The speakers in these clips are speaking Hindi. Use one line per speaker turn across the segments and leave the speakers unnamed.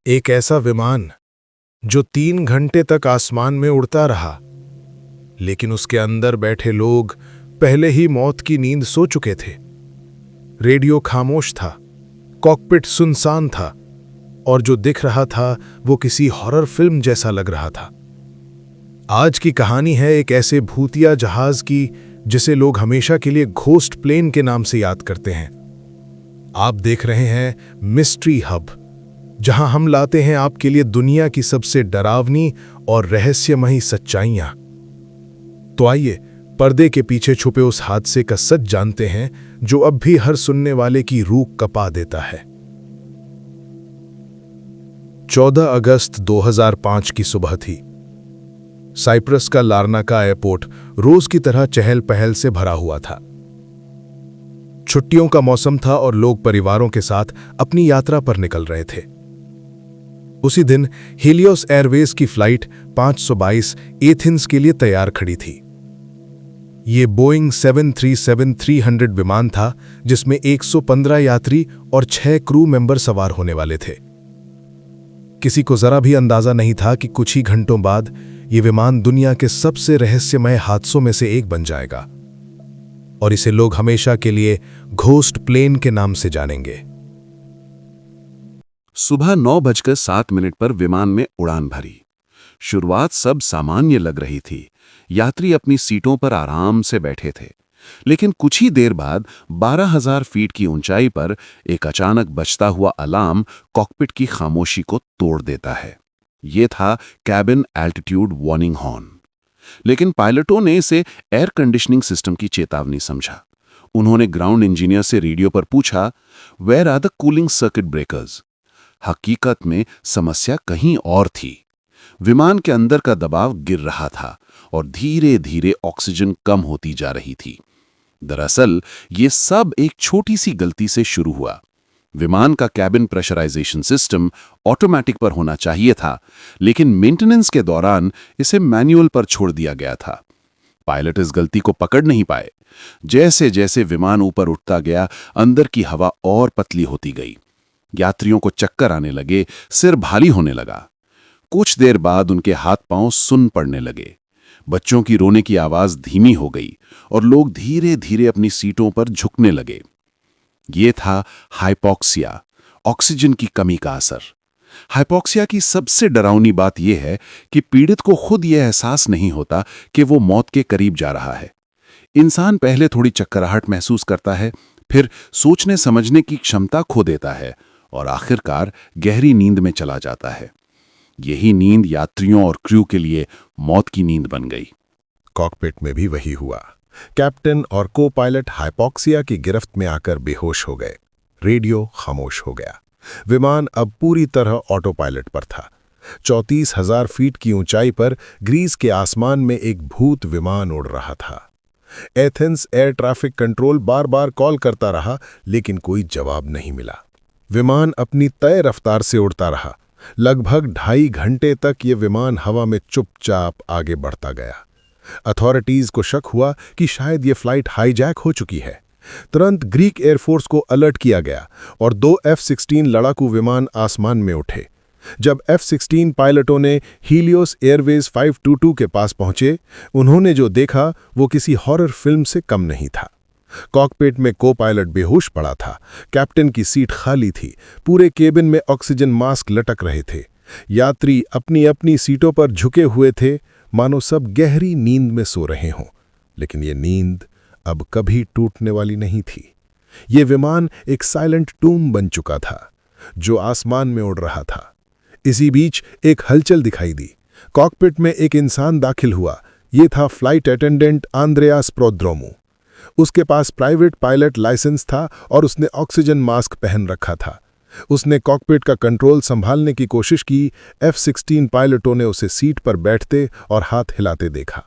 एक ऐसा विमान जो 3 घंटे तक आसमान में उड़ता रहा, लेकिन उसके अंदर बैठे लोग पहले ही मौत की नींद सो चुके थे। रेडियो खामोश था, कॉकपिट सुनसान था, और जो दिख रहा था वो किसी हॉरर फिल्म जैसा लग रहा था। आज की कहानी है एक ऐसे भूतिया जहाज की जिसे लोग हमेशा के लिए घोस्ट प्लेन के नाम से याद करते हैं। आप देख रहे हैं मिस्ट्री हब, जहां हम लाते हैं आपके लिए दुनिया की सबसे डरावनी और रहस्यमयी सच्चाइयां। तो आइए पर्दे के पीछे छुपे उस हादसे का सच जानते हैं जो अब भी हर सुनने वाले की रूह कपा देता है। 14 अगस्त 2005 की सुबह थी। साइप्रस का लारनाका एयरपोर्ट रोज की तरह चहल पहल से भरा हुआ था। छुट्टियों का मौसम था और लोग परिवारों के साथ अपनी यात्रा पर निकल रहे थे। उसी दिन हीलियोस एयरवेज की फ्लाइट 522 एथेंस के लिए तैयार खड़ी थी। यह बोइंग 737-300 विमान था, जिसमें 115 यात्री और 6 क्रू मेंबर सवार होने वाले थे। किसी को जरा भी अंदाजा नहीं था कि कुछ ही घंटों बाद यह विमान दुनिया के सबसे रहस्यमय हादसों में से एक बन जाएगा, और इसे लोग हमेशा के लिए घोस्ट प्लेन के नाम से जानेंगे।
सुबह 9:07 पर विमान में उड़ान भरी। शुरुआत सब सामान्य लग रही थी। यात्री अपनी सीटों पर आराम से बैठे थे, लेकिन कुछ ही देर बाद 12,000 फीट की ऊंचाई पर एक अचानक बजता हुआ अलार्म कॉकपिट की खामोशी को तोड़ देता है। यह था कैबिन एल्टीट्यूड वार्निंग हॉर्न। लेकिन पायलटों ने इसे एयर कंडीशनिंग सिस्टम की चेतावनी समझा। उन्होंने ग्राउंड इंजीनियर से रेडियो पर पूछा, where are the cooling circuit breakers? हकीकत में समस्या कहीं और थी। विमान के अंदर का दबाव गिर रहा था और धीरे धीरे ऑक्सीजन कम होती जा रही थी। दरअसल ये सब एक छोटी सी गलती से शुरू हुआ। विमान का कैबिन प्रेशराइजेशन सिस्टम ऑटोमेटिक पर होना चाहिए था, लेकिन मेंटेनेंस के दौरान इसे मैनुअल पर छोड़ दिया गया था। पायलट इस गलती को पकड़ नहीं पाए। जैसे जैसे विमान ऊपर उठता गया, अंदर की हवा और पतली होती गई। यात्रियों को चक्कर आने लगे, सिर भारी होने लगा। कुछ देर बाद उनके हाथ पांव सुन्न पड़ने लगे। बच्चों की रोने की आवाज धीमी हो गई और लोग धीरे धीरे अपनी सीटों पर झुकने लगे। यह था हाइपोक्सिया, ऑक्सीजन की कमी का असर। हाइपोक्सिया की सबसे डरावनी बात यह है कि पीड़ित को खुद यह एहसास नहीं होता कि वो मौत के करीब जा रहा है। इंसान पहले थोड़ी चक्कराहट महसूस करता है, फिर सोचने समझने की क्षमता खो देता है और आखिरकार गहरी नींद में चला जाता है। यही नींद यात्रियों और क्रू के लिए मौत की नींद बन गई।
कॉकपिट में भी वही हुआ। कैप्टन और को पायलट हाइपोक्सिया की गिरफ्त में आकर बेहोश हो गए। रेडियो खामोश हो गया। विमान अब पूरी तरह ऑटो पायलट पर था। 34,000 फीट की ऊंचाई पर ग्रीस के आसमान में एक भूत विमान उड़ रहा था। एथेंस एयर ट्रैफिक कंट्रोल बार बार कॉल करता रहा, लेकिन कोई जवाब नहीं मिला। विमान अपनी तय रफ्तार से उड़ता रहा। लगभग 2.5 घंटे तक ये विमान हवा में चुपचाप आगे बढ़ता गया। अथॉरिटीज को शक हुआ कि शायद ये फ्लाइट हाईजैक हो चुकी है। तुरंत ग्रीक एयरफोर्स को अलर्ट किया गया और 2 F-16 लड़ाकू विमान आसमान में उठे। जब F-16 पायलटों ने हीलियोस एयरवेज 522 के पास पहुंचे, उन्होंने जो देखा वो किसी हॉरर फिल्म से कम नहीं था। कॉकपिट में को पायलट बेहोश पड़ा था। कैप्टन की सीट खाली थी। पूरे केबिन में ऑक्सीजन मास्क लटक रहे थे। यात्री अपनी अपनी सीटों पर झुके हुए थे, मानो सब गहरी नींद में सो रहे हों। लेकिन ये नींद अब कभी टूटने वाली नहीं थी। ये विमान एक साइलेंट टूम बन चुका था, जो आसमान में उड़ रहा था। इसी बीच एक हलचल दिखाई दी। कॉकपिट में एक इंसान दाखिल हुआ। ये था फ्लाइट अटेंडेंट आंद्रेयास प्रोद्रोमू। उसके पास प्राइवेट पायलट लाइसेंस था और उसने ऑक्सीजन मास्क पहन रखा था। उसने कॉकपिट का कंट्रोल संभालने की कोशिश की। F-16 पायलटों ने उसे सीट पर बैठते और हाथ हिलाते देखा।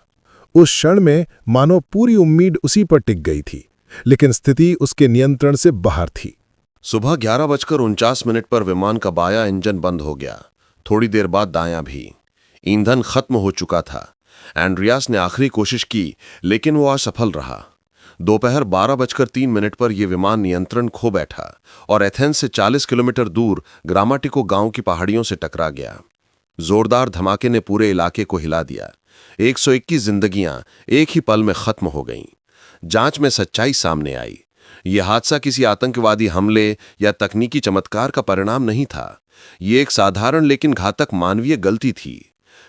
उस क्षण में मानो पूरी उम्मीद उसी पर टिक गई थी, लेकिन स्थिति उसके नियंत्रण से बाहर थी।
सुबह 11:49 पर विमान का बायां इंजन बंद हो गया। थोड़ी देर बाद दायां भी। ईंधन खत्म हो चुका था। एंड्रियास ने आखिरी कोशिश की, लेकिन वो असफल रहा। दोपहर 12:03 पर यह विमान नियंत्रण खो बैठा और एथेंस से 40 किलोमीटर दूर ग्रामाटिको गांव की पहाड़ियों से टकरा गया। जोरदार धमाके ने पूरे इलाके को हिला दिया। 121 जिंदगियां एक ही पल में खत्म हो गईं। जांच में सच्चाई सामने आई। यह हादसा किसी आतंकवादी हमले या तकनीकी चमत्कार का परिणाम नहीं था। ये एक साधारण लेकिन घातक मानवीय गलती थी।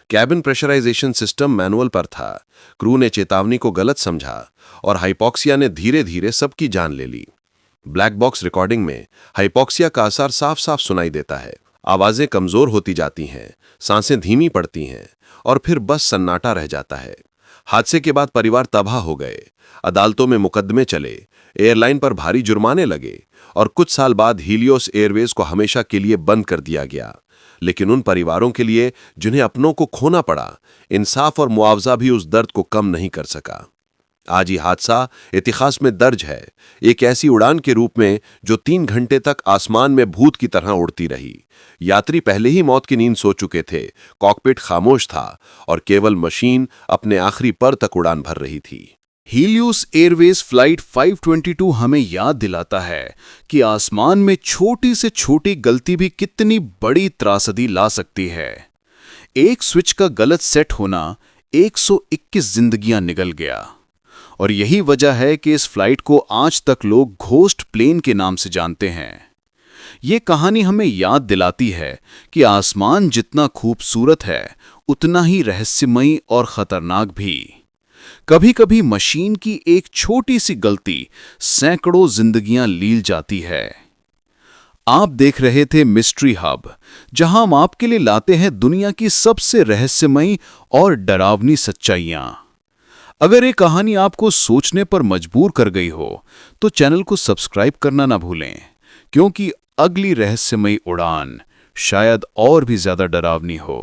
कैबिन प्रेशराइजेशन सिस्टम मैनुअल पर था। क्रू ने चेतावनी को गलत समझा और हाइपॉक्सिया ने धीरे धीरे सबकी जान ले ली। ब्लैक बॉक्स रिकॉर्डिंग में हाइपॉक्सिया का असर साफ साफ सुनाई देता है। आवाजें कमजोर होती जाती हैं, सांसें धीमी पड़ती हैं और फिर बस सन्नाटा रह जाता है। हादसे के बाद परिवार तबाह हो गए। अदालतों में मुकदमे चले, एयरलाइन पर भारी जुर्माने लगे और कुछ साल बाद हीलियोस एयरवेज को हमेशा के लिए बंद कर दिया गया। लेकिन उन परिवारों के लिए जिन्हें अपनों को खोना पड़ा, इंसाफ और मुआवजा भी उस दर्द को कम नहीं कर सका। आज ये हादसा इतिहास में दर्ज है, एक ऐसी उड़ान के रूप में जो 3 घंटे तक आसमान में भूत की तरह उड़ती रही। यात्री पहले ही मौत की नींद सो चुके थे, कॉकपिट खामोश था और केवल मशीन अपने आखिरी पर तक उड़ान भर रही थी।
हीलियोस एयरवेज फ्लाइट 522 हमें याद दिलाता है कि आसमान में छोटी से छोटी गलती भी कितनी बड़ी त्रासदी ला सकती है। एक स्विच का गलत सेट होना 121 जिंदगियां निगल गया और यही वजह है कि इस फ्लाइट को आज तक लोग घोस्ट प्लेन के नाम से जानते हैं। ये कहानी हमें याद दिलाती है कि आसमान जितना खूबसूरत है उतना ही रहस्यमयी और खतरनाक भी। कभी कभी मशीन की एक छोटी सी गलती सैकड़ों जिंदगियां लील जाती है। आप देख रहे थे मिस्ट्री हब, जहां हम आपके लिए लाते हैं दुनिया की सबसे रहस्यमयी और डरावनी सच्चाइयां। अगर ये कहानी आपको सोचने पर मजबूर कर गई हो तो चैनल को सब्सक्राइब करना ना भूलें, क्योंकि अगली रहस्यमयी उड़ान शायद और भी ज्यादा डरावनी हो।